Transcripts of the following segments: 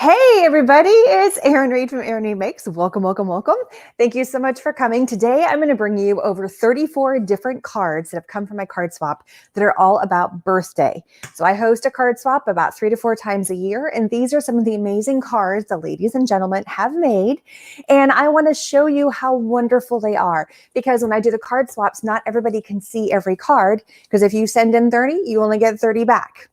Hey everybody, it's Erin Reed from Erin Reed Makes. Welcome, welcome, welcome. Thank you so much for coming. Today I'm going to bring you over 34 different cards that have come from my card swap that are all about birthday. So I host a card swap about 3 to 4 times a year, and these are some of the amazing cards the ladies and gentlemen have made. And I want to show you how wonderful they are, because when I do the card swaps, not everybody can see every card, because if you send in 30, you only get 30 back.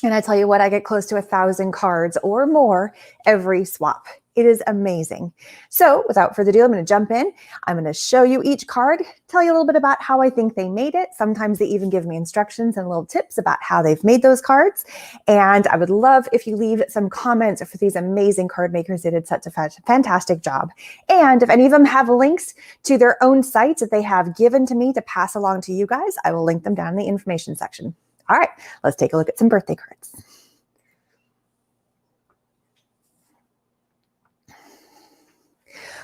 And I tell you what, I get close to 1,000 cards or more every swap. It is amazing. So without further ado, I'm going to jump in. I'm going to show you each card, tell you a little bit about how I think they made it. Sometimes they even give me instructions and little tips about how they've made those cards. And I would love if you leave some comments for these amazing card makers. They did such a fantastic job. And if any of them have links to their own sites that they have given to me to pass along to you guys, I will link them down in the information section. All right, let's take a look at some birthday cards.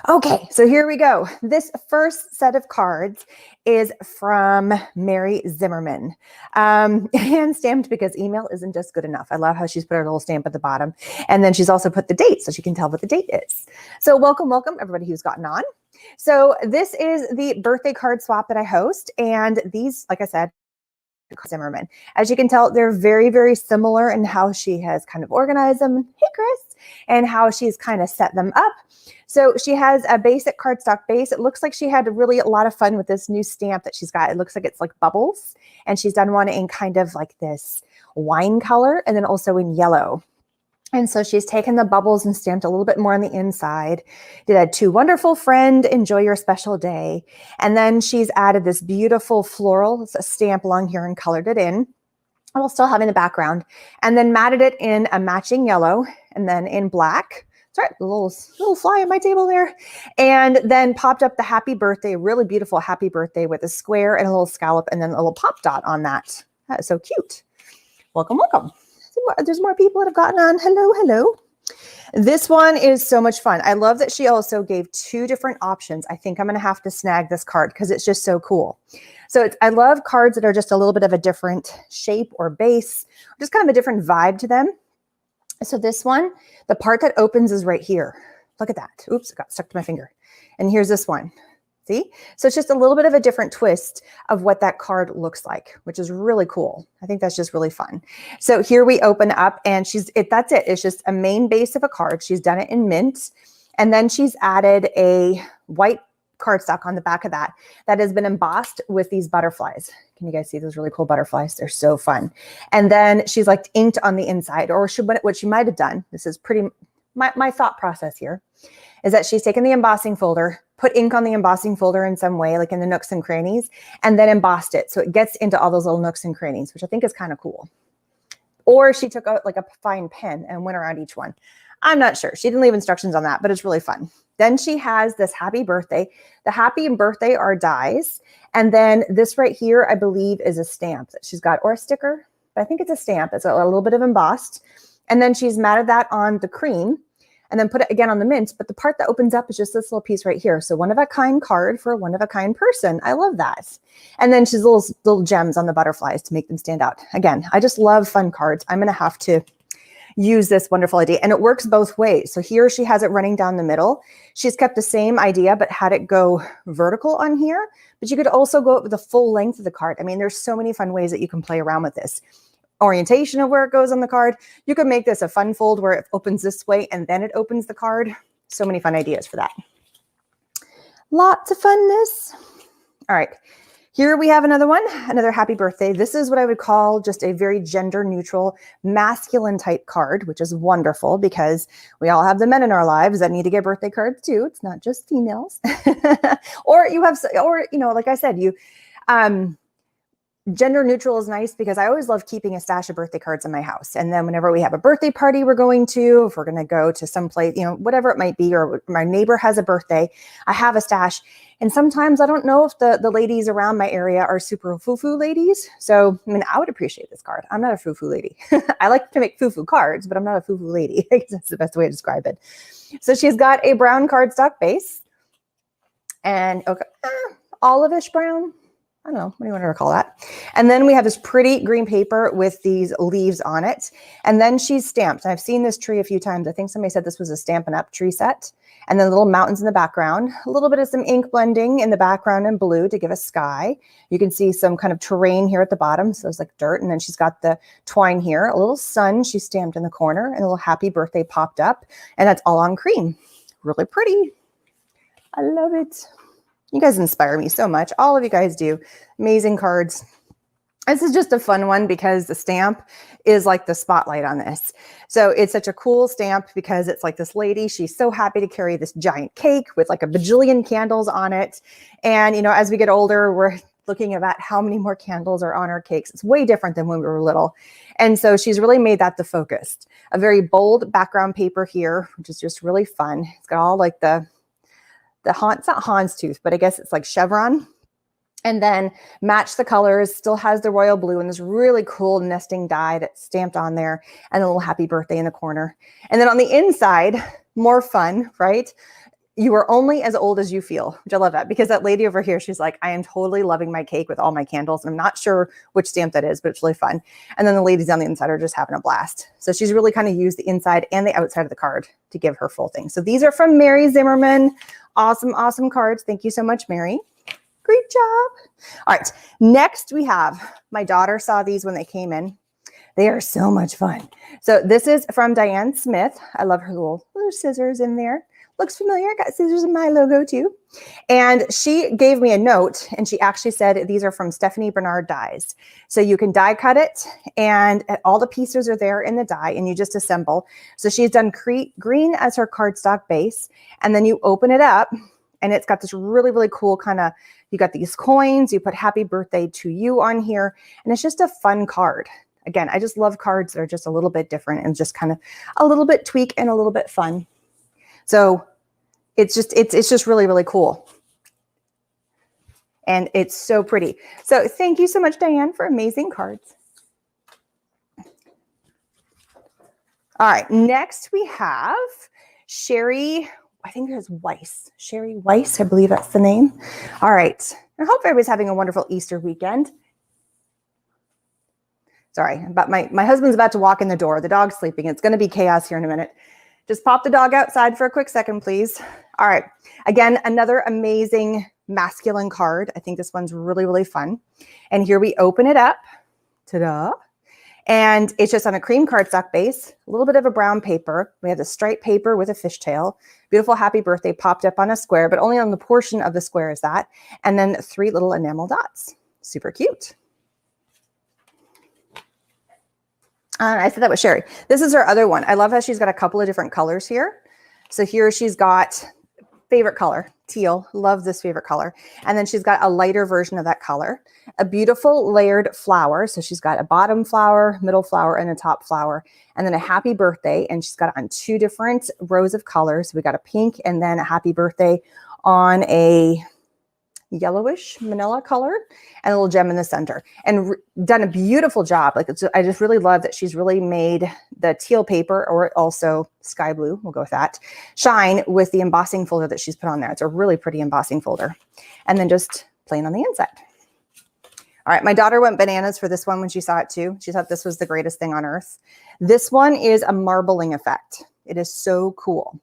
Okay, so here we go. This first set of cards is from Mary Zimmerman. Hand stamped because email isn't just good enough. I love how she's put her little stamp at the bottom. And then she's also put the date so she can tell what the date is. So welcome, welcome everybody who's gotten on. So this is the birthday card swap that I host. And these, like I said, Zimmerman. As you can tell, they're very, very similar in how she has kind of organized them, hey Chris, and how she's kind of set them up. So she has a basic cardstock base. It looks like she had really a lot of fun with this new stamp that she's got. It looks like it's like bubbles, and she's done one in kind of like this wine color and then also in yellow. And so she's taken the bubbles and stamped a little bit more on the inside. Did a to wonderful friend, enjoy your special day. And then she's added this beautiful floral stamp along here and colored it in, while still having the background. And then matted it in a matching yellow and then in black. Sorry, a little fly on my table there. And then popped up the happy birthday, really beautiful happy birthday with a square and a little scallop and then a little pop dot on that. That is so cute. Welcome, welcome. There's more people that have gotten on. Hello, hello. This one is so much fun. I love that she also gave 2 different options. I think I'm going to have to snag this card because it's just so cool. So I love cards that are just a little bit of a different shape or base, just kind of a different vibe to them. So this one, the part that opens is right here. Look at that. Oops, it got stuck to my finger. And here's this one. See? So it's just a little bit of a different twist of what that card looks like, which is really cool. I think that's just really fun. So here we open up and that's it. It's just a main base of a card. She's done it in mint. And then she's added a white cardstock on the back of that has been embossed with these butterflies. Can you guys see those really cool butterflies? They're so fun. And then she's like inked on the inside, or what she might have done. This is pretty, my thought process here is that she's taken the embossing folder, put ink on the embossing folder in some way, like in the nooks and crannies, and then embossed it. So it gets into all those little nooks and crannies, which I think is kind of cool. Or she took out like a fine pen and went around each one. I'm not sure. She didn't leave instructions on that, but it's really fun. Then she has this happy birthday. The happy birthday are dies. And then this right here, I believe, is a stamp that she's got, or a sticker, but I think it's a stamp. It's a little bit of embossed. And then she's matted that on the cream and then put it again on the mint. But the part that opens up is just this little piece right here. So one of a kind card for a one of a kind person. I love that. And then she's little gems on the butterflies to make them stand out. Again, I just love fun cards. I'm going to have to use this wonderful idea. And it works both ways. So here she has it running down the middle. She's kept the same idea, but had it go vertical on here. But you could also go with the full length of the card. I mean, there's so many fun ways that you can play around with this. Orientation of where it goes on the card. You could make this a fun fold where it opens this way and then it opens the card. So many fun ideas for that. Lots of funness. All right. Here we have another one, another happy birthday. This is what I would call just a very gender neutral, masculine type card, which is wonderful because we all have the men in our lives that need to get birthday cards too. It's not just females. Or like I said, gender neutral is nice because I always love keeping a stash of birthday cards in my house. And then whenever we have a birthday party we're going to, if we're going to go to some place, whatever it might be, or my neighbor has a birthday, I have a stash. And sometimes I don't know if the ladies around my area are super foo-foo ladies. So, I mean, I would appreciate this card. I'm not a foo-foo lady. I like to make foo-foo cards, but I'm not a foo-foo lady. I guess that's the best way to describe it. So she's got a brown cardstock base and olive-ish brown. I don't know, what do you want to call that? And then we have this pretty green paper with these leaves on it. And then she's stamped. I've seen this tree a few times. I think somebody said this was a Stampin' Up! Tree set. And then little mountains in the background, a little bit of some ink blending in the background in blue to give us sky. You can see some kind of terrain here at the bottom. So it's like dirt. And then she's got the twine here, a little sun she stamped in the corner, and a little happy birthday popped up. And that's all on cream. Really pretty. I love it. You guys inspire me so much. All of you guys do. Amazing cards. This is just a fun one because the stamp is like the spotlight on this. So it's such a cool stamp because it's like this lady, she's so happy to carry this giant cake with like a bajillion candles on it. And, you know, as we get older, we're looking at how many more candles are on our cakes. It's way different than when we were little. And so she's really made that the focus. A very bold background paper here, which is just really fun. It's got all like it's not Hans tooth, but I guess it's like chevron. And then match the colors, still has the royal blue and this really cool nesting die that's stamped on there, and a little happy birthday in the corner. And then on the inside, more fun, right? You are only as old as you feel, which I love that, because that lady over here, she's like, I am totally loving my cake with all my candles. And I'm not sure which stamp that is, but it's really fun. And then the ladies on the inside are just having a blast. So she's really kind of used the inside and the outside of the card to give her full thing. So these are from Mary Zimmerman. Awesome, awesome cards. Thank you so much, Mary. Great job. All right. Next we have, my daughter saw these when they came in. They are so much fun. So this is from Diane Smith. I love her little scissors in there. Looks familiar. Got scissors in my logo too. And she gave me a note and she actually said these are from Stephanie Bernard dies. So you can die cut it and all the pieces are there in the die and you just assemble. So she's done green as her cardstock base, and then you open it up and it's got this really, really cool kind of, you got these coins, you put happy birthday to you on here, and it's just a fun card. Again, I just love cards that are just a little bit different and just kind of a little bit tweak and a little bit fun. So it's just really, really cool. And it's so pretty. So thank you so much, Diane, for amazing cards. All right, next we have Sherry, I think it's Weiss. Sherry Weiss, I believe that's the name. All right. I hope everybody's having a wonderful Easter weekend. Sorry, but my husband's about to walk in the door. The dog's sleeping. It's going to be chaos here in a minute. Just pop the dog outside for a quick second, please. All right. Again, another amazing masculine card. I think this one's really, really fun. And here we open it up. Ta-da. And it's just on a cream cardstock base, a little bit of a brown paper. We have the striped paper with a fishtail. Beautiful happy birthday popped up on a square, but only on the portion of the square is that. And then 3 little enamel dots. Super cute. I said that was Sherry. This is her other one. I love how she's got a couple of different colors here. So here she's got favorite color, teal. Love this favorite color. And then she's got a lighter version of that color. A beautiful layered flower. So she's got a bottom flower, middle flower, and a top flower. And then a happy birthday. And she's got it on 2 different rows of colors. So we got a pink and then a happy birthday on a yellowish manila color and a little gem in the center, and done a beautiful job. Like I just really love that she's really made the teal paper, or also sky blue, we'll go with that, shine with the embossing folder that she's put on there. It's a really pretty embossing folder. And then just plain on the inside. All right, my daughter went bananas for this one when she saw it too. She thought this was the greatest thing on earth. This one is a marbling effect. It is so cool.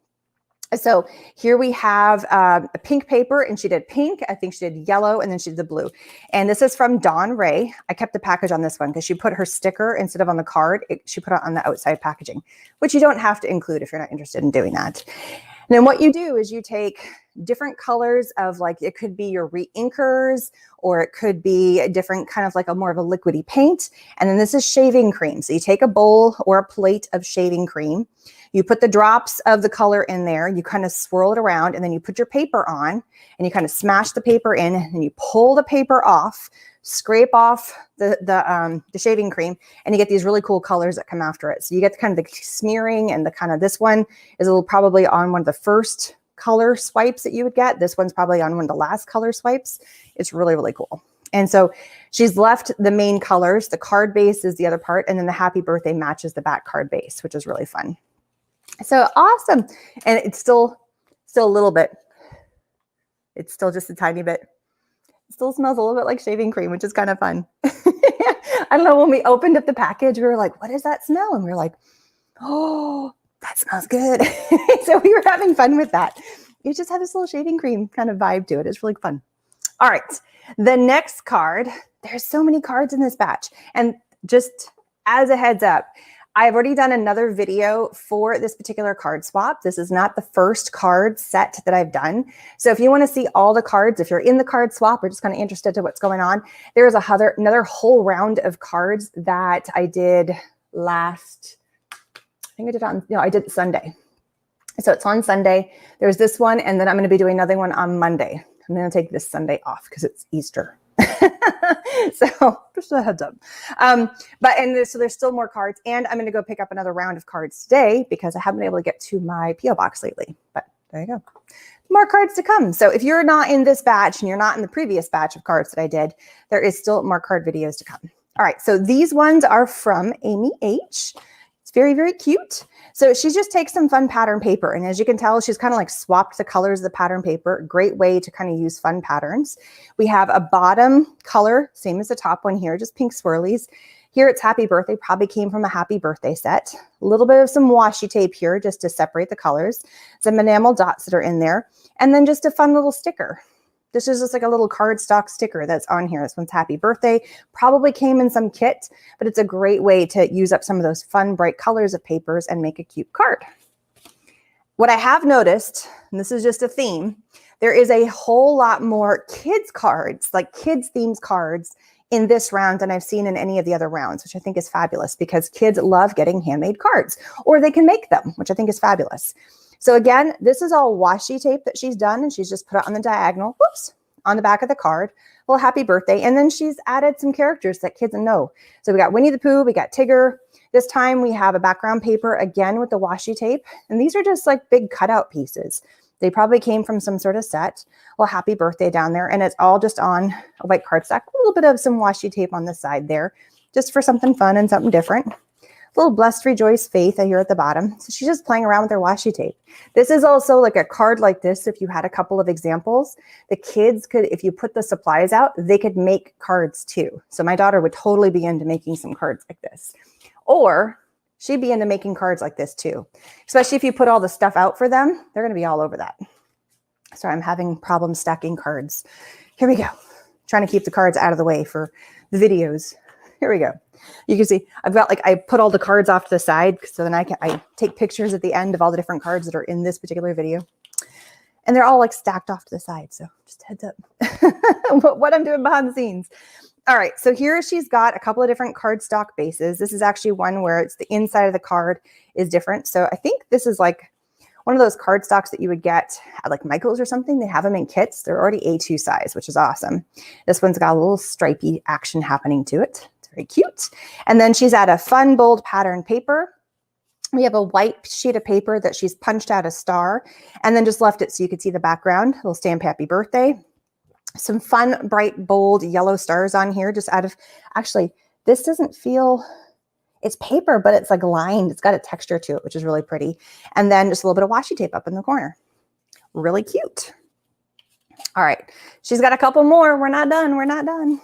So here we have a pink paper, and she did pink. I think she did yellow, and then she did the blue. And this is from Dawn Ray. I kept the package on this one because she put her sticker instead of on the card. She put it on the outside packaging, which you don't have to include if you're not interested in doing that. And then what you do is you take different colors of, like, it could be your re-inkers, or it could be a different kind of like a more of a liquidy paint. And then this is shaving cream. So you take a bowl or a plate of shaving cream. You put the drops of the color in there, you kind of swirl it around, and then you put your paper on and you kind of smash the paper in, and you pull the paper off, scrape off the shaving cream, and you get these really cool colors that come after it. So you get kind of the smearing, and the kind of, this one is a little probably on one of the first color swipes that you would get. This one's probably on one of the last color swipes. It's really, really cool. And so she's left the main colors. The card base is the other part, and then the happy birthday matches the back card base, which is really fun. So awesome. And it's still a little bit, it's still just a tiny bit Still smells a little bit like shaving cream, which is kind of fun. I don't know, when we opened up the package, we were like, what is that smell? And we were like, oh, that smells good. So we were having fun with that. You just have this little shaving cream kind of vibe to it. It's really fun. All right, the next card, there's so many cards in this batch. And just as a heads up, I've already done another video for this particular card swap. This is not the first card set that I've done. So if you want to see all the cards, if you're in the card swap or just kind of interested to what's going on, there is another whole round of cards that I did last, I think I did on, no, I did Sunday. So it's on Sunday. There's this one, and then I'm going to be doing another one on Monday. I'm going to take this Sunday off because it's Easter. So just a heads up. So there's still more cards, and I'm going to go pick up another round of cards today because I haven't been able to get to my P.O. box lately. But there you go. More cards to come. So if you're not in this batch and you're not in the previous batch of cards that I did, there is still more card videos to come. All right. So these ones are from Amy H. It's very, very cute. So she just takes some fun pattern paper. And as you can tell, she's kind of like swapped the colors of the pattern paper. Great way to kind of use fun patterns. We have a bottom color, same as the top one here, just pink swirlies. Here it's Happy Birthday, probably came from a Happy Birthday set. A little bit of some washi tape here just to separate the colors. Some enamel dots that are in there. And then just a fun little sticker. This is just like a little cardstock sticker that's on here. This one's Happy Birthday. Probably came in some kit, but it's a great way to use up some of those fun, bright colors of papers and make a cute card. What I have noticed, and this is just a theme, there is a whole lot more kids cards, like kids themes cards in this round than I've seen in any of the other rounds, which I think is fabulous because kids love getting handmade cards, or they can make them, which I think is fabulous. So again, this is all washi tape that she's done, and she's just put it on the diagonal, whoops, on the back of the card. Well, Happy Birthday. And then she's added some characters that kids know. So we got Winnie the Pooh, we got Tigger. This time we have a background paper again with the washi tape. And these are just like big cutout pieces. They probably came from some sort of set. Well, Happy Birthday down there. And it's all just on a white cardstock, a little bit of some washi tape on the side there, just for something fun and something different. Little Blessed Rejoice Faith here at the bottom. So she's just playing around with her washi tape. This is also like a card like this. If you had a couple of examples, the kids could, if you put the supplies out, they could make cards too. So my daughter would totally be into making some cards like this. Or she'd be into making cards like this too. Especially if you put all the stuff out for them, they're going to be all over that. Sorry, I'm having problems stacking cards. Here we go. Trying to keep the cards out of the way for the videos. Here we go. You can see I've got I put all the cards off to the side so then I take pictures at the end of all the different cards that are in this particular video. And they're all like stacked off to the side. So just heads up what I'm doing behind the scenes. All right. So here she's got a couple of different cardstock bases. This is actually one where it's the inside of the card is different. So I think this is like one of those cardstocks that you would get at like Michael's or something. They have them in kits. They're already A2 size, which is awesome. This one's got a little stripy action happening to it. Very cute. And then she's at a fun, bold pattern paper. We have a white sheet of paper that she's punched out a star and then just left it so you could see the background. Little stamp Happy Birthday. Some fun, bright, bold yellow stars on here just out of, actually, this doesn't feel, it's paper, but it's like lined. It's got a texture to it, which is really pretty. And then just a little bit of washi tape up in the corner. Really cute. All right. She's got a couple more. We're not done. We're not done.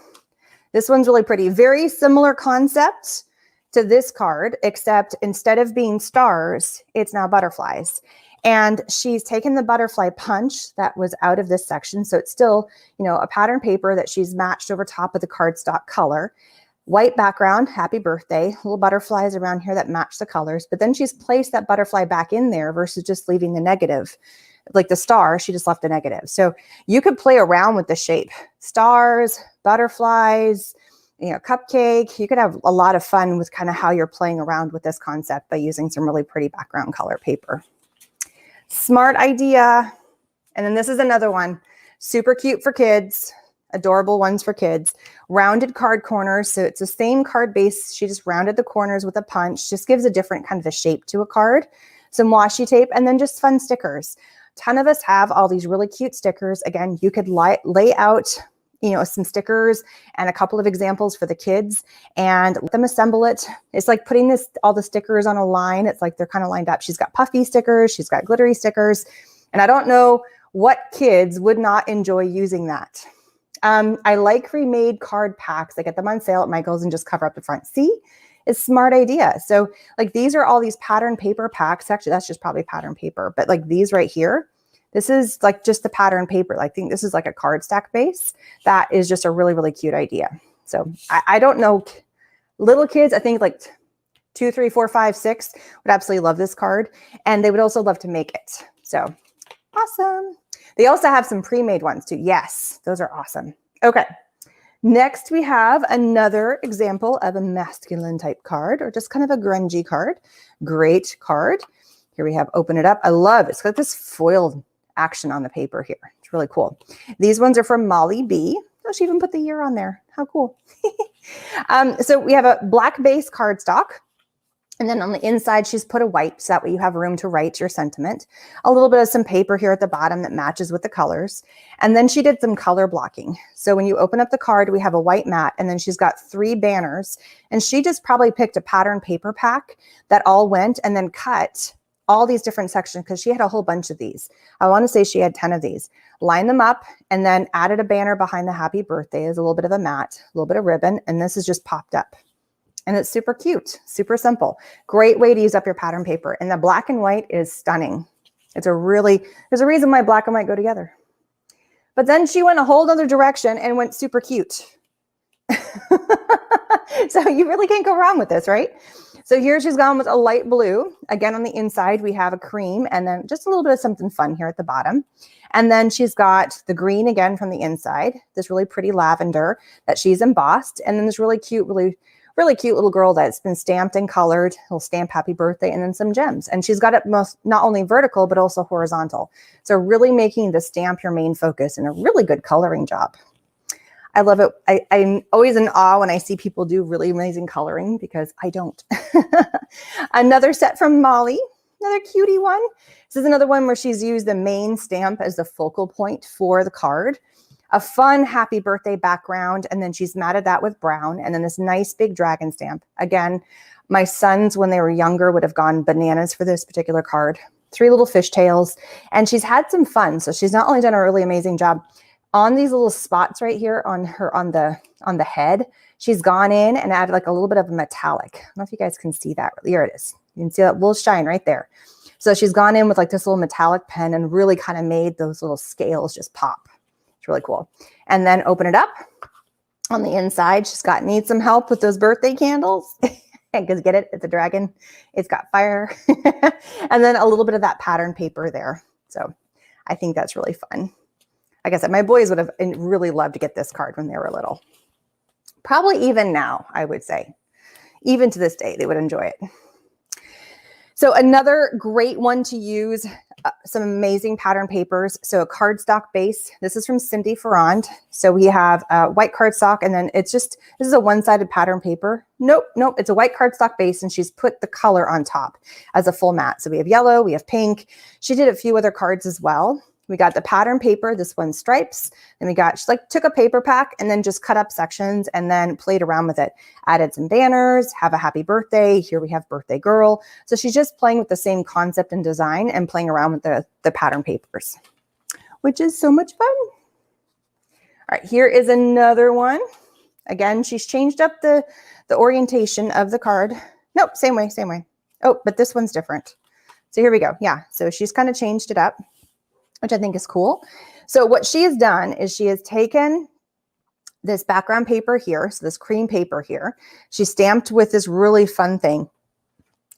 This one's really pretty. Very similar concept to this card, except instead of being stars, it's now butterflies. And she's taken the butterfly punch that was out of this section. So it's still, a pattern paper that she's matched over top of the cardstock color. White background, Happy Birthday, little butterflies around here that match the colors. But then she's placed that butterfly back in there versus just leaving the negative. Like the star, she just left a negative. So you could play around with the shape. Stars, butterflies, cupcake. You could have a lot of fun with kind of how you're playing around with this concept by using some really pretty background color paper. Smart idea. And then this is another one. Super cute for kids. Adorable ones for kids. Rounded card corners. So it's the same card base. She just rounded the corners with a punch. Just gives a different kind of a shape to a card. Some washi tape and then just fun stickers. Ton of us have all these really cute stickers. Again, you could lay out, some stickers and a couple of examples for the kids and let them assemble it. It's like putting all the stickers on a line. It's like they're kind of lined up. She's got puffy stickers. She's got glittery stickers. And I don't know what kids would not enjoy using that. I like remade card packs. I get them on sale at Michael's and just cover up the front. See, it's a smart idea. So like these are all these pattern paper packs. Actually, that's just probably pattern paper, but like these right here, this is like just the pattern paper. I think this is like a card stack base. That is just a really, really cute idea. So I don't know, little kids, I think like 2, 3, 4, 5, 6 would absolutely love this card. And they would also love to make it. So awesome. They also have some pre-made ones too. Yes, those are awesome. Okay. Next, we have another example of a masculine type card, or just kind of a grungy card. Great card. Here we have Open It Up. I love it. It's got this foiled action on the paper here. It's really cool. These ones are from Molly B. Oh, she even put the year on there. How cool. So we have a black base cardstock. And then on the inside, she's put a white, so that way you have room to write your sentiment. A little bit of some paper here at the bottom that matches with the colors. And then she did some color blocking. So when you open up the card, we have a white mat, and then she's got 3 banners. And she just probably picked a pattern paper pack that all went and then cut all these different sections, because she had a whole bunch of these. I want to say she had 10 of these. Lined them up and then added a banner behind the happy birthday as a little bit of a mat, a little bit of ribbon, and this is just popped up. And it's super cute, super simple. Great way to use up your pattern paper. And the black and white is stunning. There's a reason why black and white go together. But then she went a whole other direction and went super cute. So you really can't go wrong with this, right? So here she's gone with a light blue. Again, on the inside, we have a cream and then just a little bit of something fun here at the bottom. And then she's got the green again from the inside, this really pretty lavender that she's embossed. And then this really cute little girl that's been stamped and colored. He'll stamp happy birthday and then some gems. And she's got it not only vertical, but also horizontal. So really making the stamp your main focus, and a really good coloring job. I love it. I'm always in awe when I see people do really amazing coloring, because I don't. Another set from Molly, another cutie one. This is another one where she's used the main stamp as the focal point for the card. A fun happy birthday background, and then she's matted that with brown, and then this nice big dragon stamp. Again, my sons, when they were younger, would have gone bananas for this particular card. 3 little fishtails, and she's had some fun. So she's not only done a really amazing job on these little spots right here on the head, she's gone in and added like a little bit of a metallic. I don't know if you guys can see that. Here it is. You can see that little shine right there. So she's gone in with like this little metallic pen and really kind of made those little scales just pop. It's really cool. And then Open It Up. On the inside, she's needs some help with those birthday candles. Because get it, it's a dragon. It's got fire. And then a little bit of that pattern paper there. So I think that's really fun. Like I said, my boys would have really loved to get this card when they were little. Probably even now, I would say. Even to this day, they would enjoy it. So another great one to use, some amazing pattern papers. So a cardstock base. This is from Cindy Ferrand. So we have white cardstock, and then this is a one-sided pattern paper. Nope. It's a white cardstock base, and she's put the color on top as a full mat. So we have yellow, we have pink. She did a few other cards as well. We got the pattern paper, this one's stripes. Then she took a paper pack and then just cut up sections and then played around with it. Added some banners, have a happy birthday. Here we have birthday girl. So she's just playing with the same concept and design and playing around with the pattern papers, which is so much fun. All right, here is another one. Again, she's changed up the orientation of the card. Nope, same way. Oh, but this one's different. So here we go. Yeah, so she's kind of changed it up, which I think is cool. So what she has done is she has taken this background paper here, so this cream paper here. She stamped with this really fun thing.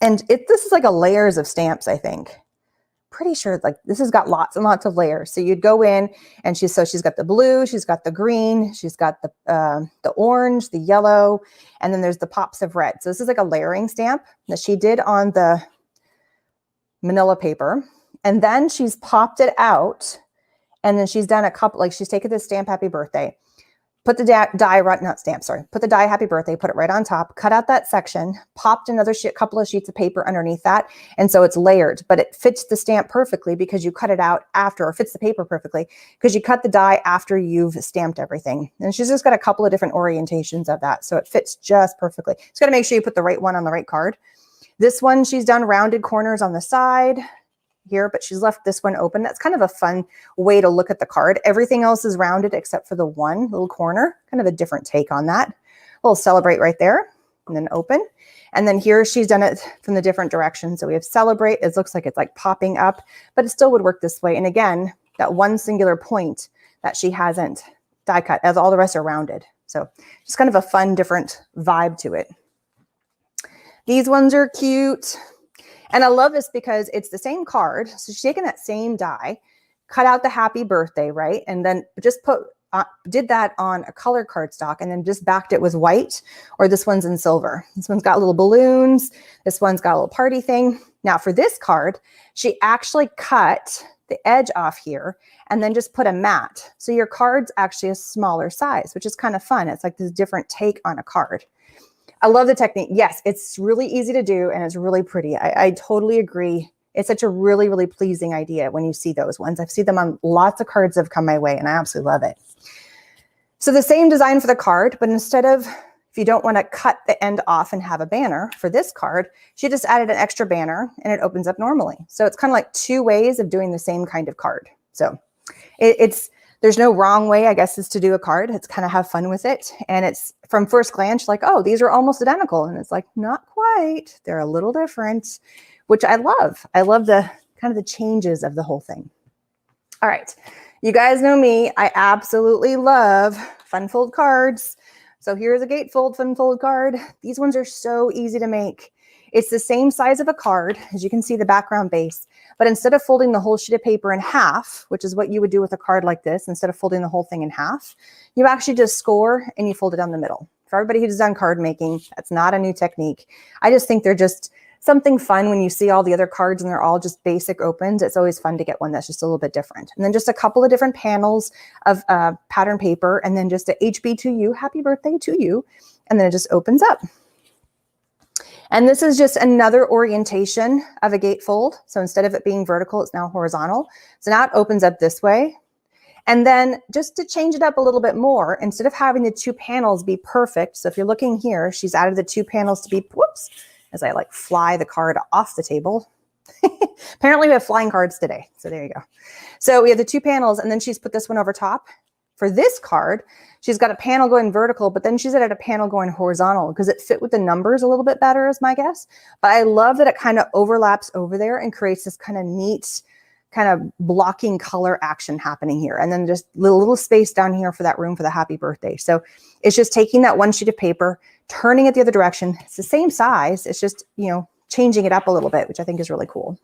And this is like a layers of stamps, I think. Pretty sure like this has got lots and lots of layers. So you'd go in and she's got the blue, she's got the green, she's got the orange, the yellow, and then there's the pops of red. So this is like a layering stamp that she did on the manila paper. And then she's popped it out, and then she's done a couple, like she's taken this stamp happy birthday, put the put the die happy birthday, put it right on top, cut out that section, popped another couple of sheets of paper underneath that. And so it's layered, but it fits the stamp perfectly because you cut it out after, or fits the paper perfectly because you cut the die after you've stamped everything. And she's just got a couple of different orientations of that. So it fits just perfectly. Just got to make sure you put the right one on the right card. This one, she's done rounded corners on the side. here, but she's left this one open. That's kind of a fun way to look at the card. Everything else is rounded except for the one little corner, kind of a different take on that. A little celebrate right there, and then open. And then here she's done it from the different directions. So we have celebrate. It looks like it's like popping up, but it still would work this way. And again, that one singular point that she hasn't die cut, as all the rest are rounded. So just kind of a fun, different vibe to it. These ones are cute. And I love this because it's the same card. So she's taken that same die, cut out the happy birthday, right? And then just did that on a colored cardstock and then just backed it with white, or this one's in silver. This one's got little balloons. This one's got a little party thing. Now for this card, she actually cut the edge off here and then just put a mat. So your card's actually a smaller size, which is kind of fun. It's like this different take on a card. I love the technique. Yes, it's really easy to do and it's really pretty. I totally agree. It's such a really, really pleasing idea when you see those ones. I've seen them on lots of cards that have come my way and I absolutely love it. So the same design for the card, but instead of, if you don't want to cut the end off and have a banner for this card, she just added an extra banner and it opens up normally. So it's kind of like two ways of doing the same kind of card. So there's no wrong way, I guess, is to do a card. It's kind of have fun with it. And it's from first glance, like, oh, these are almost identical. And it's like, not quite. They're a little different, which I love. I love the kind of the changes of the whole thing. All right. You guys know me. I absolutely love fun fold cards. So here's a Gatefold fun fold card. These ones are so easy to make. It's the same size of a card, as you can see the background base, but instead of folding the whole sheet of paper in half, which is what you would do with a card like this, instead of folding the whole thing in half, you actually just score and you fold it down the middle. For everybody who's done card making, that's not a new technique. I just think they're just something fun when you see all the other cards and they're all just basic opens. It's always fun to get one that's just a little bit different. And then just a couple of different panels of pattern paper, and then just a HB to you, happy birthday to you. And then it just opens up. And this is just another orientation of a gatefold. So instead of it being vertical, it's now horizontal. So now it opens up this way. And then just to change it up a little bit more, instead of having the two panels be perfect. So if you're looking here, she's added the two panels to be, whoops, as I like fly the card off the table. Apparently we have flying cards today. So there you go. So we have the two panels and then she's put this one over top. For this card, she's got a panel going vertical, but then she's added a panel going horizontal because it fit with the numbers a little bit better is my guess. But I love that it kind of overlaps over there and creates this kind of neat kind of blocking color action happening here. And then just a little space down here for that room for the happy birthday. So it's just taking that one sheet of paper, turning it the other direction. It's the same size. It's just, you know, changing it up a little bit, which I think is really cool.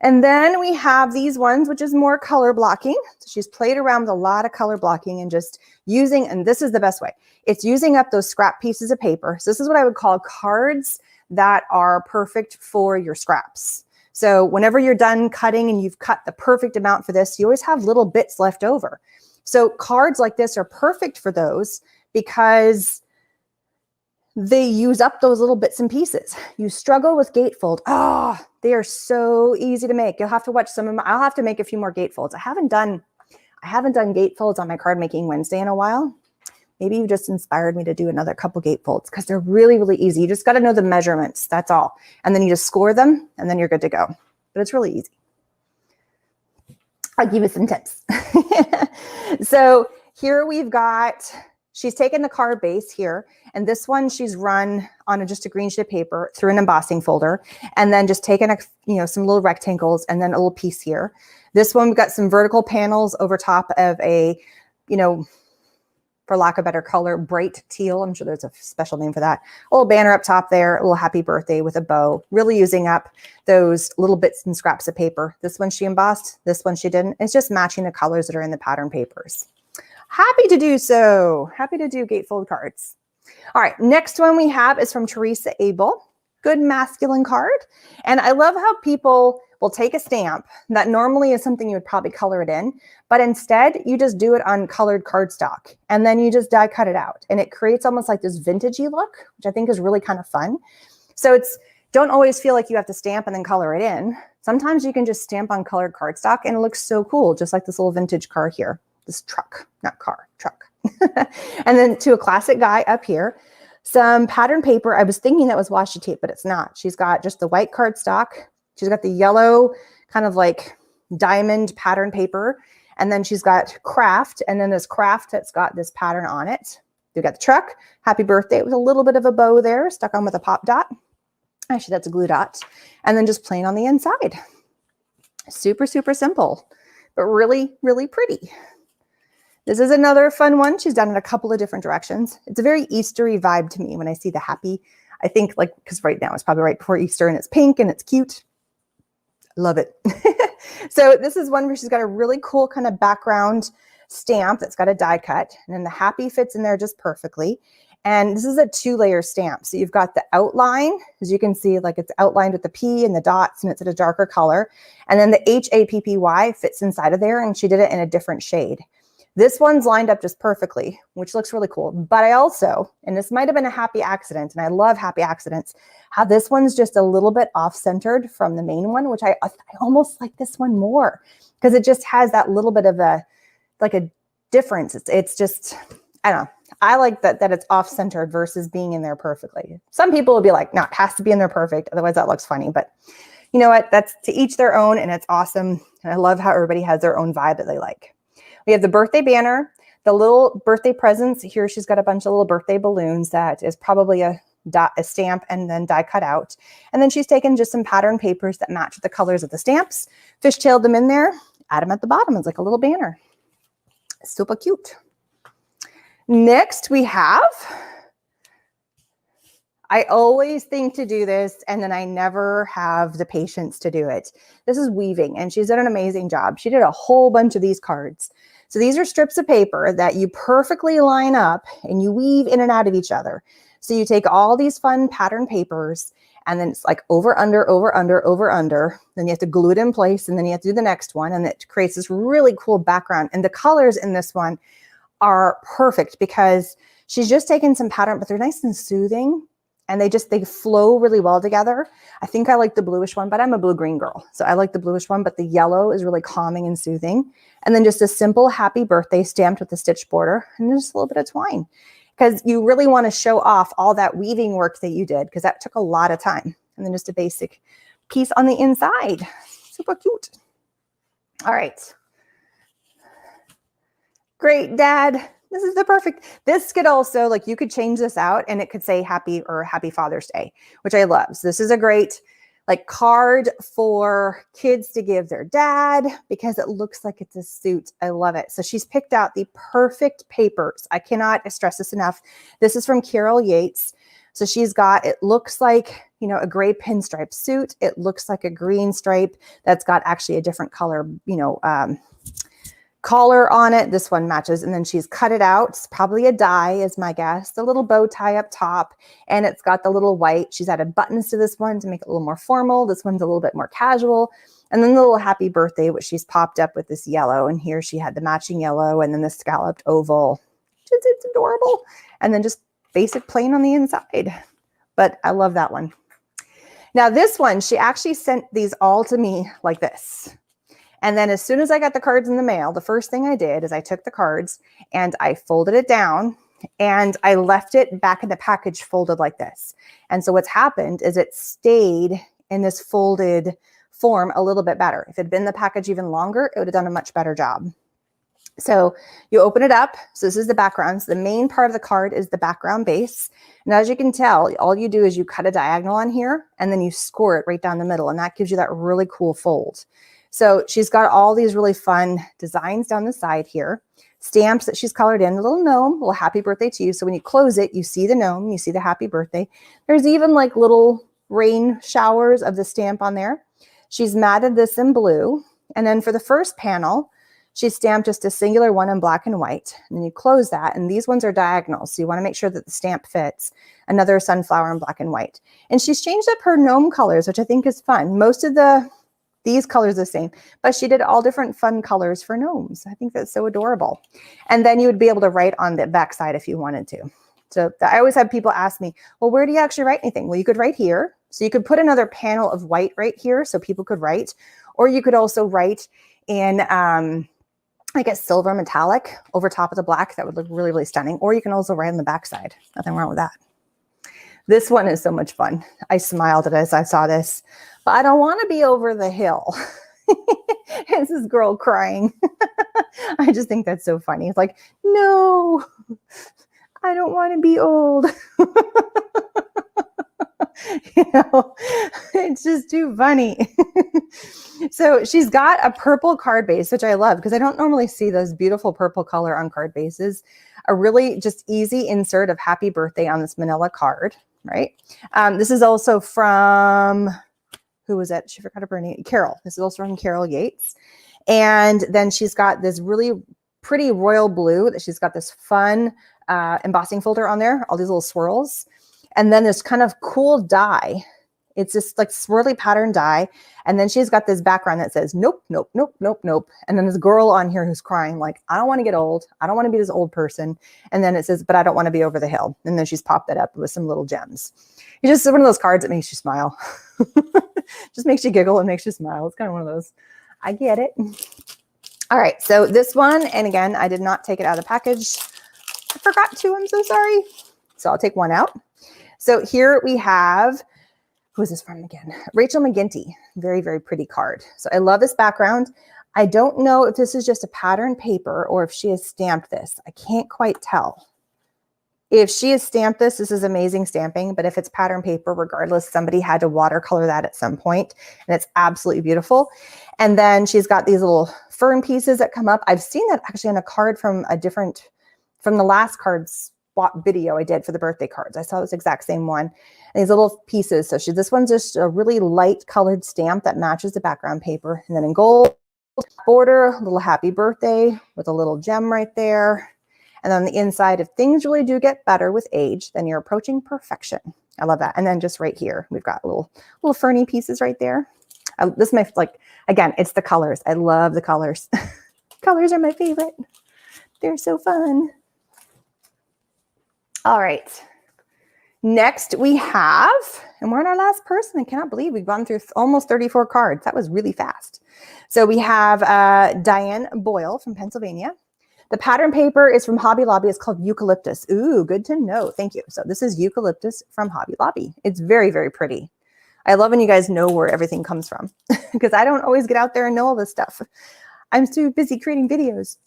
And then we have these ones, which is more color blocking. So she's played around with a lot of color blocking and just using, and this is the best way. It's using up those scrap pieces of paper. So this is what I would call cards that are perfect for your scraps. So whenever you're done cutting and you've cut the perfect amount for this, you always have little bits left over. So cards like this are perfect for those because they use up those little bits and pieces. You struggle with gatefold. Oh, they are so easy to make. You'll have to watch some of my, I'll have to make a few more gatefolds. I haven't done gatefolds on my card making Wednesday in a while. Maybe you just inspired me to do another couple gatefolds because they're really, really easy. You just got to know the measurements. That's all. And then you just score them and then you're good to go. But it's really easy. I'll give you some tips. So here we've got, she's taken the card base here, and this one she's run on just a green sheet of paper through an embossing folder, and then just taken some little rectangles and then a little piece here. This one we've got some vertical panels over top of a, for lack of a better color, bright teal. I'm sure there's a special name for that. A little banner up top there, a little happy birthday with a bow, really using up those little bits and scraps of paper. This one she embossed, this one she didn't. It's just matching the colors that are in the pattern papers. Happy to do so. Happy to do gatefold cards. All right, next one we have is from Teresa Abel. Good masculine card. And I love how people will take a stamp that normally is something you would probably color it in, but instead you just do it on colored cardstock and then you just die cut it out. And it creates almost like this vintagey look, which I think is really kind of fun. So don't always feel like you have to stamp and then color it in. Sometimes you can just stamp on colored cardstock and it looks so cool, just like this little vintage car here. This truck, not car, truck. And then to a classic guy up here, some pattern paper. I was thinking that was washi tape, but it's not. She's got just the white cardstock, She's got the yellow kind of like diamond pattern paper. And then she's got craft, and then this craft that's got this pattern on it. You got the truck, happy birthday with a little bit of a bow there, stuck on with a pop dot. Actually, that's a glue dot. And then just plain on the inside. Super, super simple, but really, really pretty. This is another fun one. She's done it a couple of different directions. It's a very Eastery vibe to me when I see the happy. I think like, because right now it's probably right before Easter and it's pink and it's cute. Love it. So this is one where she's got a really cool kind of background stamp that's got a die cut, and then the happy fits in there just perfectly. And this is a 2-layer stamp. So you've got the outline, as you can see, like it's outlined with the P and the dots, and it's at a darker color. And then the HAPPY fits inside of there, and she did it in a different shade. This one's lined up just perfectly, which looks really cool. But I also, and this might have been a happy accident, and I love happy accidents, how this one's just a little bit off-centered from the main one, which I almost like this one more because it just has that little bit of a difference. It's just, I don't know. I like that it's off-centered versus being in there perfectly. Some people will be like, no, it has to be in there perfect. Otherwise that looks funny. But you know what? That's to each their own, and it's awesome. And I love how everybody has their own vibe that they like. We have the birthday banner, the little birthday presents. Here she's got a bunch of little birthday balloons that is probably a stamp and then die cut out. And then she's taken just some pattern papers that match the colors of the stamps, fishtailed them in there, add them at the bottom. It's like a little banner. Super cute. Next we have, I always think to do this and then I never have the patience to do it. This is weaving, and she's done an amazing job. She did a whole bunch of these cards. So these are strips of paper that you perfectly line up and you weave in and out of each other. So you take all these fun pattern papers, and then it's like over, under, over, under, over, under. Then you have to glue it in place, and then you have to do the next one, and it creates this really cool background. And the colors in this one are perfect because she's just taken some pattern, but they're nice and soothing, and they flow really well together. I think I like the bluish one, but I'm a blue-green girl. So I like the bluish one, but the yellow is really calming and soothing. And then just a simple happy birthday stamped with a stitch border and just a little bit of twine, because you really want to show off all that weaving work that you did, because that took a lot of time. And then just a basic piece on the inside. Super cute. All right. Great, Dad. This is the perfect. This could also, like, you could change this out and it could say happy Father's Day, which I love. So this is a great like card for kids to give their dad because it looks like it's a suit. I love it. So she's picked out the perfect papers. I cannot stress this enough. This is from Carol Yates. So she's got, it looks like, you know, a gray pinstripe suit. It looks like a green stripe that's got actually a different color, you know, collar on it. This one matches. And then she's cut it out. It's probably a die is my guess. The little bow tie up top, and it's got the little white. She's added buttons to this one to make it a little more formal. This one's a little bit more casual. And then the little happy birthday, which she's popped up with this yellow. And here she had the matching yellow and then the scalloped oval. It's adorable. And then just basic plain on the inside. But I love that one. Now this one, she actually sent these all to me like this. And then as soon as I got the cards in the mail, the first thing I did is I took the cards and I folded it down and I left it back in the package folded like this. And so what's happened is it stayed in this folded form a little bit better. If it had been in the package even longer, it would have done a much better job. So you open it up. So this is the background. So the main part of the card is the background base. And as you can tell, all you do is you cut a diagonal on here and then you score it right down the middle. And that gives you that really cool fold. So she's got all these really fun designs down the side here, stamps that she's colored in, a little gnome, a little happy birthday to you. So when you close it, you see the gnome, you see the happy birthday. There's even like little rain showers of the stamp on there. She's matted this in blue. And then for the first panel, she stamped just a singular one in black and white. And then you close that. And these ones are diagonal. So you want to make sure that the stamp fits. Another sunflower in black and white. And she's changed up her gnome colors, which I think is fun. Most of these colors are the same, but she did all different fun colors for gnomes. I think that's so adorable. And then you would be able to write on the back side if you wanted to. So I always have people ask me, well, where do you actually write anything? Well, you could write here. So you could put another panel of white right here so people could write, or you could also write in like a silver metallic over top of the black. That would look really, really stunning. Or you can also write on the back side. Nothing wrong with that. This one is so much fun. I smiled as I saw this. but I don't want to be over the hill. It's this girl crying. I just think that's so funny. It's like, no, I don't want to be old. You know, it's just too funny. So she's got a purple card base, which I love because I don't normally see those beautiful purple color on card bases. A really just easy insert of happy birthday on this manila card, right? This is also from, who was it? She forgot her name. Carol. This is also from Carol Yates. And then she's got this really pretty royal blue that she's got this fun embossing folder on there, all these little swirls. And then this kind of cool die. It's just like swirly pattern die. And then she's got this background that says, nope, nope, nope, nope, nope. And then this girl on here who's crying like, I don't want to get old. I don't want to be this old person. And then it says, but I don't want to be over the hill. And then she's popped that up with some little gems. It's just one of those cards that makes you smile. Just makes you giggle and makes you smile. It's kind of one of those. I get it. All right. So this one, and again, I did not take it out of the package. I forgot to. I'm so sorry. So I'll take one out. So here we have, who is this from again? Rachel McGinty. Very, very pretty card. So I love this background. I don't know if this is just a pattern paper or if she has stamped this. I can't quite tell. If she has stamped this, this is amazing stamping. But if it's pattern paper, regardless, somebody had to watercolor that at some point, and it's absolutely beautiful. And then she's got these little fern pieces that come up. I've seen that actually on a card from from the last cards swap video I did for the birthday cards. I saw this exact same one. And these little pieces. So this one's just a really light colored stamp that matches the background paper. And then in gold border, a little happy birthday with a little gem right there. And on the inside, if things really do get better with age, then you're approaching perfection. I love that. And then just right here, we've got little ferny pieces right there. This is my, like, again, it's the colors. I love the colors. Colors are my favorite. They're so fun. All right. Next we have, and we're on our last person. I cannot believe we've gone through almost 34 cards. That was really fast. So we have Diane Boyle from Pennsylvania. The pattern paper is from Hobby Lobby. It's called Eucalyptus. Ooh, good to know. Thank you. So this is Eucalyptus from Hobby Lobby. It's very, very pretty. I love when you guys know where everything comes from because I don't always get out there and know all this stuff. I'm too busy creating videos.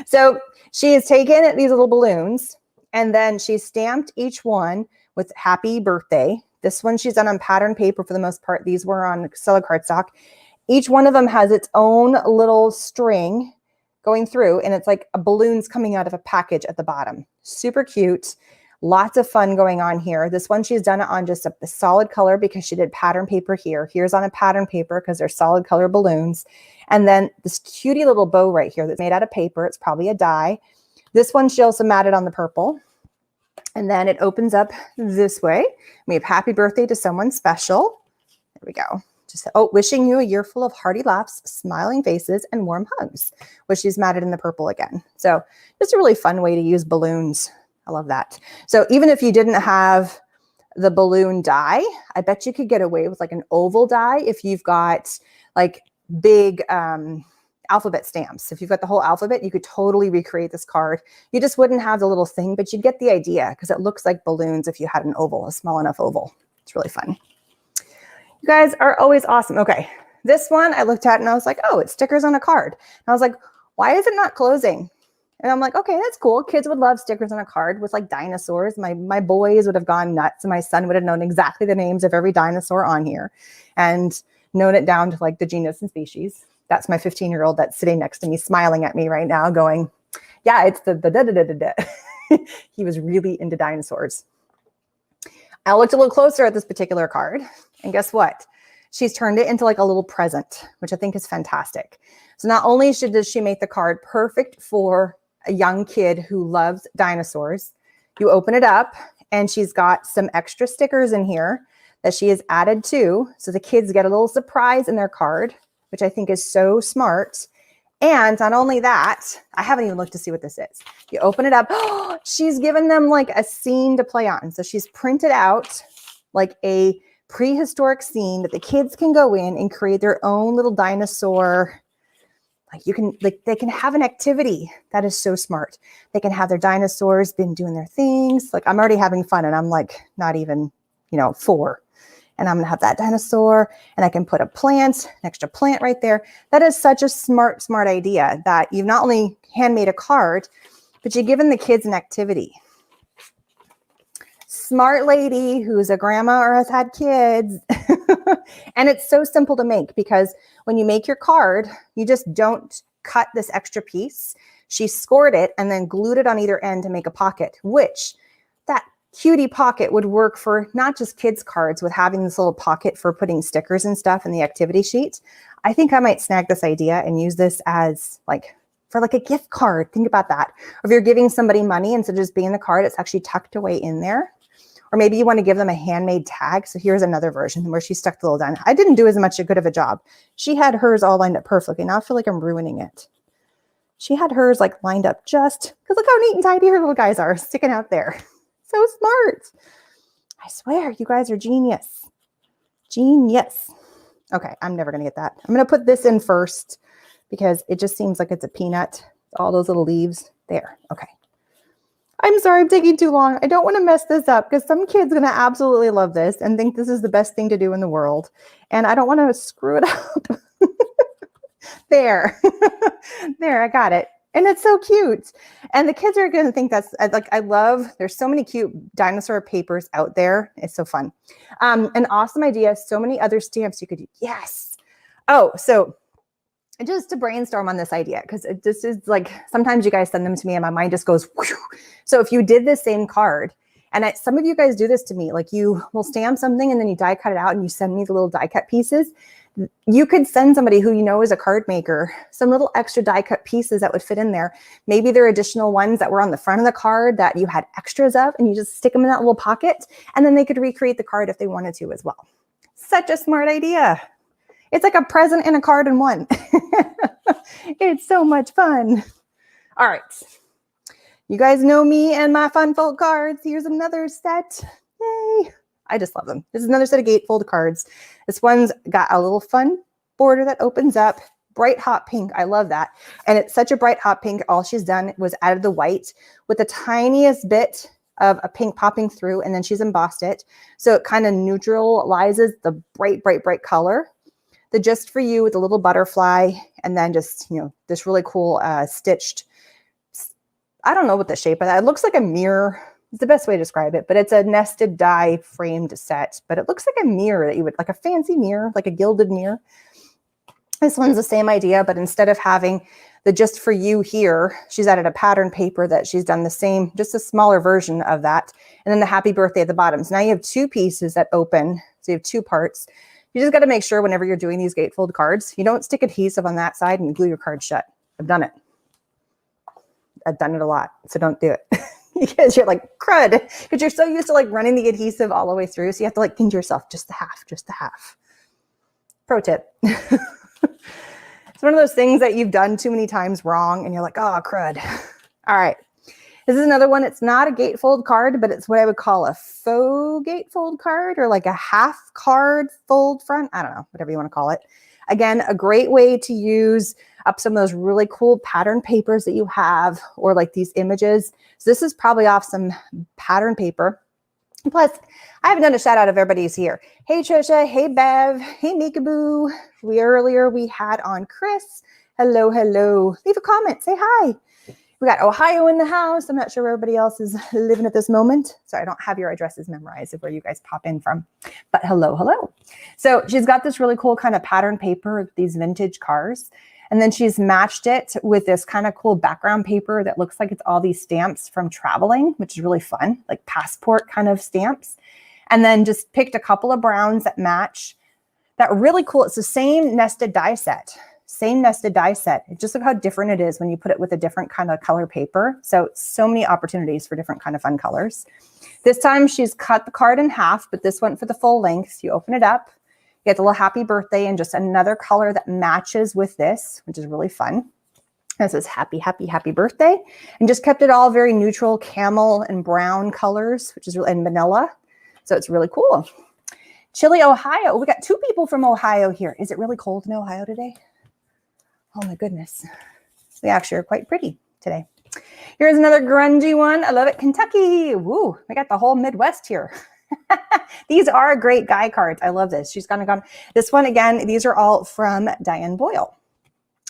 So she has taken these little balloons and then she's stamped each one with happy birthday. This one she's done on pattern paper for the most part. These were on seller cardstock. Each one of them has its own little string going through, and it's like balloons coming out of a package at the bottom. Super cute. Lots of fun going on here. This one, she's done it on just a solid color because she did pattern paper here. Here's on a pattern paper because they're solid color balloons. And then this cutie little bow right here that's made out of paper. It's probably a die. This one, she also matted on the purple. And then it opens up this way. We have happy birthday to someone special. There we go. Just, oh, wishing you a year full of hearty laughs, smiling faces, and warm hugs, which she's matted in the purple again. So just a really fun way to use balloons. I love that. So even if you didn't have the balloon die, I bet you could get away with like an oval die if you've got like big alphabet stamps. If you've got the whole alphabet, you could totally recreate this card. You just wouldn't have the little thing, but you'd get the idea because it looks like balloons if you had an oval, a small enough oval. It's really fun. You guys are always awesome. Okay, this one I looked at and I was like, oh, it's stickers on a card. And I was like, why is it not closing? And I'm like, okay, that's cool. Kids would love stickers on a card with like dinosaurs. My boys would have gone nuts and my son would have known exactly the names of every dinosaur on here and known it down to like the genus and species. That's my 15-year-old that's sitting next to me smiling at me right now going, yeah, it's the da-da-da-da-da. He was really into dinosaurs. I looked a little closer at this particular card and guess what? She's turned it into like a little present, which I think is fantastic. So not only does she make the card perfect for a young kid who loves dinosaurs, you open it up and she's got some extra stickers in here that she has added to. So the kids get a little surprise in their card, which I think is so smart. And not only that, I haven't even looked to see what this is. You open it up, oh, she's given them like a scene to play on. So she's printed out like a prehistoric scene that the kids can go in and create their own little dinosaur. Like they can have an activity. That is so smart. They can have their dinosaurs been doing their things. Like I'm already having fun and I'm like not even, 4. And I'm gonna have that dinosaur, and I can put a plant, an extra plant right there. That is such a smart idea that you've not only handmade a card, but you've given the kids an activity. Smart lady who's a grandma or has had kids. And it's so simple to make because when you make your card, you just don't cut this extra piece. She scored it and then glued it on either end to make a pocket, which that cutie pocket would work for not just kids cards with having this little pocket for putting stickers and stuff in the activity sheet. I think I might snag this idea and use this as for a gift card. Think about that. Or if you're giving somebody money, instead of just being the card, it's actually tucked away in there. Or maybe you want to give them a handmade tag. So here's another version where she stuck the little dino. I didn't do as much a good of a job. She had hers all lined up perfectly. Now I feel like I'm ruining it. She had hers lined up just, because look how neat and tidy her little guys are sticking out there. So smart. I swear, you guys are genius. Genius. Okay, I'm never going to get that. I'm going to put this in first because it just seems like it's a peanut. All those little leaves there. Okay. I'm sorry I'm taking too long. I don't want to mess this up because some kid's going to absolutely love this and think this is the best thing to do in the world. And I don't want to screw it up. There. There, I got it. And it's so cute. And the kids are going to think that's there's so many cute dinosaur papers out there. It's so fun. An awesome idea. So many other stamps you could do. Yes. Oh, so just to brainstorm on this idea, because this is sometimes you guys send them to me and my mind just goes, whew. So if you did the same card, and some of you guys do this to me, you will stamp something and then you die cut it out and you send me the little die cut pieces. You could send somebody who you know is a card maker some little extra die cut pieces that would fit in there. Maybe there are additional ones that were on the front of the card that you had extras of, and you just stick them in that little pocket, and then they could recreate the card if they wanted to as well. Such a smart idea. It's like a present and a card in one. It's so much fun. All right. You guys know me and my fun fold cards. Here's another set. Yay. I just love them. This is another set of Gatefold cards. This one's got a little fun border that opens up. Bright hot pink. I love that. And it's such a bright hot pink. All she's done was added the white with the tiniest bit of a pink popping through, and then she's embossed it. So it kind of neutralizes the bright, bright, bright color. The Just For You with a little butterfly, and then just, this really cool stitched, I don't know what the shape of that. It looks like a mirror. It's the best way to describe it, but it's a nested die framed set, but it looks like a mirror that you would, like a fancy mirror, like a gilded mirror. This one's the same idea, but instead of having the Just For You here, she's added a pattern paper that she's done the same, just a smaller version of that. And then the happy birthday at the bottom. So now you have two pieces that open. So you have two parts. You just got to make sure whenever you're doing these Gatefold cards, you don't stick adhesive on that side and glue your card shut. I've done it. I've done it a lot, so don't do it. Because you're like, crud, because you're so used to running the adhesive all the way through. So you have to think to yourself, just the half. Pro tip. It's one of those things that you've done too many times wrong and you're like, oh, crud. All right. This is another one. It's not a Gatefold card, but it's what I would call a faux Gatefold card, or a half card fold front. I don't know, whatever you want to call it. Again, a great way to use up some of those really cool pattern papers that you have, or these images. So this is probably off some pattern paper. Plus, I haven't done a shout out of everybody who's here. Hey, Trisha. Hey, Bev. Hey, Meekaboo. Earlier we had on Chris. Hello, hello. Leave a comment. Say hi. We got Ohio in the house. I'm not sure where everybody else is living at this moment. So I don't have your addresses memorized of where you guys pop in from. But hello, hello. So she's got this really cool kind of pattern paper with these vintage cars. And then she's matched it with this kind of cool background paper that looks like it's all these stamps from traveling, which is really fun, like passport kind of stamps. And then just picked a couple of browns that match. That really cool. It's the same nested die set. Same nested die set. Just look how different it is when you put it with a different kind of color paper. So many opportunities for different kind of fun colors. This time she's cut the card in half, but this went for the full length. You open it up, you get the little happy birthday and just another color that matches with this, which is really fun. It says happy, happy, happy birthday. And just kept it all very neutral camel and brown colors, which is really, and vanilla. So it's really cool. Chile, Ohio. We got two people from Ohio here. Is it really cold in Ohio today? Oh my goodness. We actually are quite pretty today. Here's another grungy one. I love it. Kentucky. Woo, we got the whole Midwest here. These are great guy cards. I love this. She's gone. This one again, these are all from Diane Boyle.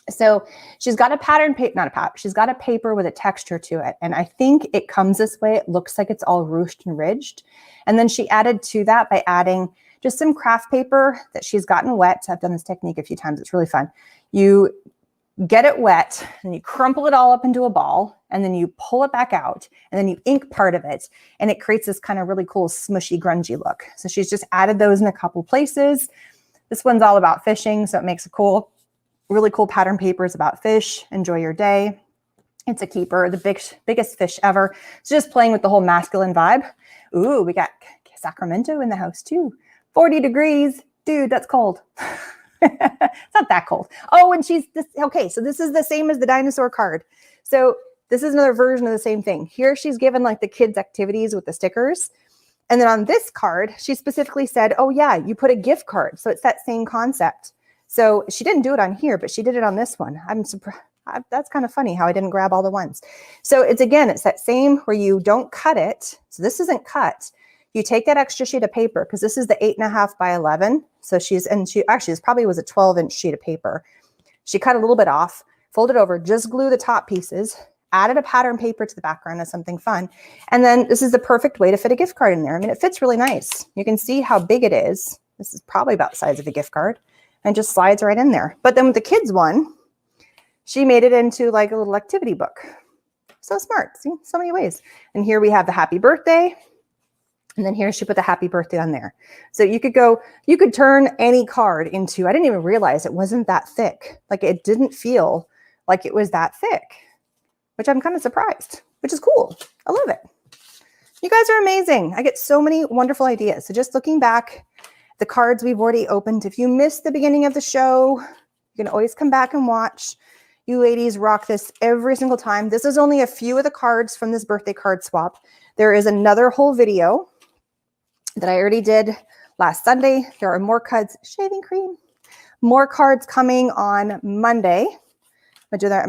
So she's got a pattern paper, not a pattern, she's got a paper with a texture to it. And I think it comes this way. It looks like it's all ruched and ridged. And then she added to that by adding just some craft paper that she's gotten wet. I've done this technique a few times. It's really fun. You get it wet and you crumple it all up into a ball and then you pull it back out and then you ink part of it. And it creates this kind of really cool, smushy, grungy look. So she's just added those in a couple places. This one's all about fishing, so it makes it cool. Really cool pattern papers about fish. Enjoy your day. It's a keeper, the biggest fish ever. It's just playing with the whole masculine vibe. Ooh, we got Sacramento in the house too. 40 degrees. Dude, that's cold. It's not that cold. Oh, and she's this. Okay, so this is the same as the dinosaur card. So this is another version of the same thing. Here she's given like the kids' activities with the stickers. And then on this card, she specifically said, oh yeah, you put a gift card. So it's that same concept. So she didn't do it on here, but she did it on this one. I'm surprised. That's kind of funny how I didn't grab all the ones. So it's that same where you don't cut it. So this isn't cut. You take that extra sheet of paper because this is the 8.5 by 11. So she actually, this probably was a 12-inch sheet of paper. She cut a little bit off, folded over, just glue the top pieces, added a pattern paper to the background as something fun. And then this is the perfect way to fit a gift card in there. I mean, it fits really nice. You can see how big it is. This is probably about the size of a gift card. And just slides right in there. But then with the kids one, she made it into like a little activity book. So smart, see, so many ways. And here we have the happy birthday. And then here she put the happy birthday on there. So you could turn any card into, I didn't even realize it wasn't that thick. Like it didn't feel like it was that thick, which I'm kind of surprised, which is cool. I love it. You guys are amazing. I get so many wonderful ideas. So just looking back, the cards we've already opened. If you missed the beginning of the show, you can always come back and watch. You ladies rock this every single time. This is only a few of the cards from this birthday card swap. There is another whole video that I already did last Sunday. There are more cards, shaving cream, more cards coming on Monday. I'm gonna do that.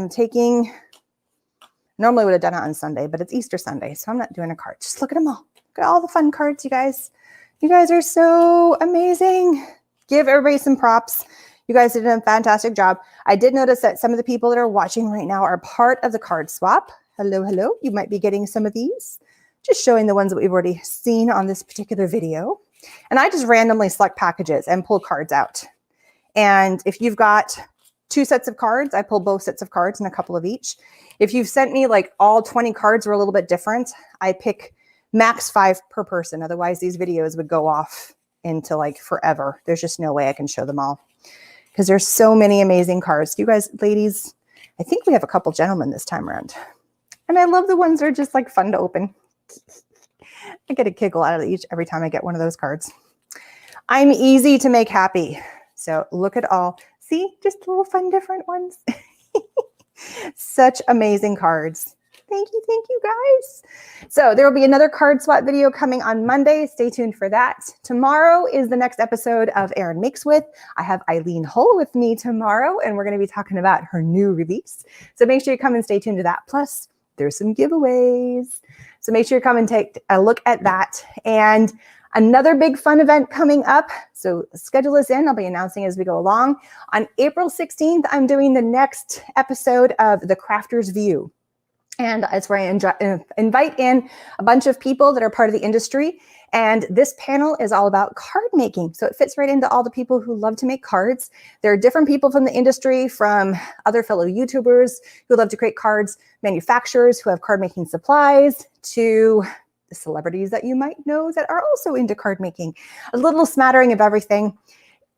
Normally would have done it on Sunday, but it's Easter Sunday, so I'm not doing a card. Just look at them all. Look at all the fun cards, you guys. You guys are so amazing. Give everybody some props. You guys did a fantastic job. I did notice that some of the people that are watching right now are part of the card swap. Hello, hello. You might be getting some of these. Just showing the ones that we've already seen on this particular video. And I just randomly select packages and pull cards out. And if you've got 2 sets of cards, I pull both sets of cards and a couple of each. If you've sent me like all 20 cards are a little bit different, I pick max 5 per person. Otherwise, these videos would go off into like forever. There's just no way I can show them all because there's so many amazing cards. You guys, ladies, I think we have a couple gentlemen this time around. And I love the ones that are just like fun to open. I get a giggle out of each every time I get one of those cards. I'm easy to make happy. So look at all. See, just little fun, different ones. Such amazing cards. Thank you guys. So there will be another card swap video coming on Monday. Stay tuned for that. Tomorrow is the next episode of Erin Makes With. I have Eileen Hull with me tomorrow, and we're going to be talking about her new release. So make sure you come and stay tuned to that. Plus, there's some giveaways. So make sure you come and take a look at that. And another big fun event coming up. So schedule this in. I'll be announcing as we go along. On April 16th, I'm doing the next episode of The Crafter's View. And it's where I invite in a bunch of people that are part of the industry. And this panel is all about card making. So it fits right into all the people who love to make cards. There are different people from the industry, from other fellow YouTubers who love to create cards, manufacturers who have card making supplies, to the celebrities that you might know that are also into card making. A little smattering of everything.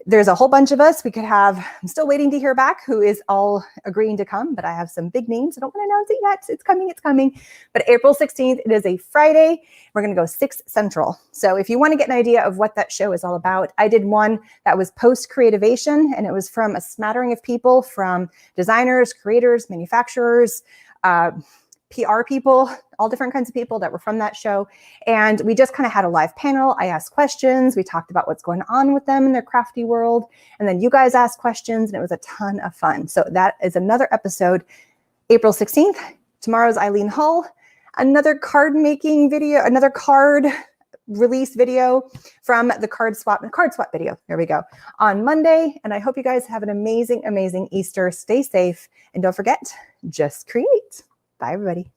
There's a whole bunch of us. We could have, I'm still waiting to hear back who is all agreeing to come, but I have some big names. I don't want to announce it yet. It's coming. But April 16th, it is a Friday. We're going to go 6 Central. So if you want to get an idea of what that show is all about, I did one that was post-creativation, and it was from a smattering of people, from designers, creators, manufacturers, PR people, all different kinds of people that were from that show. And we just kind of had a live panel. I asked questions. We talked about what's going on with them in their crafty world. And then you guys asked questions, and it was a ton of fun. So that is another episode, April 16th. Tomorrow's Eileen Hull. Another card making video, another card release video from the card swap video. There we go, on Monday. And I hope you guys have an amazing, amazing Easter. Stay safe. And don't forget, just create. Bye, everybody.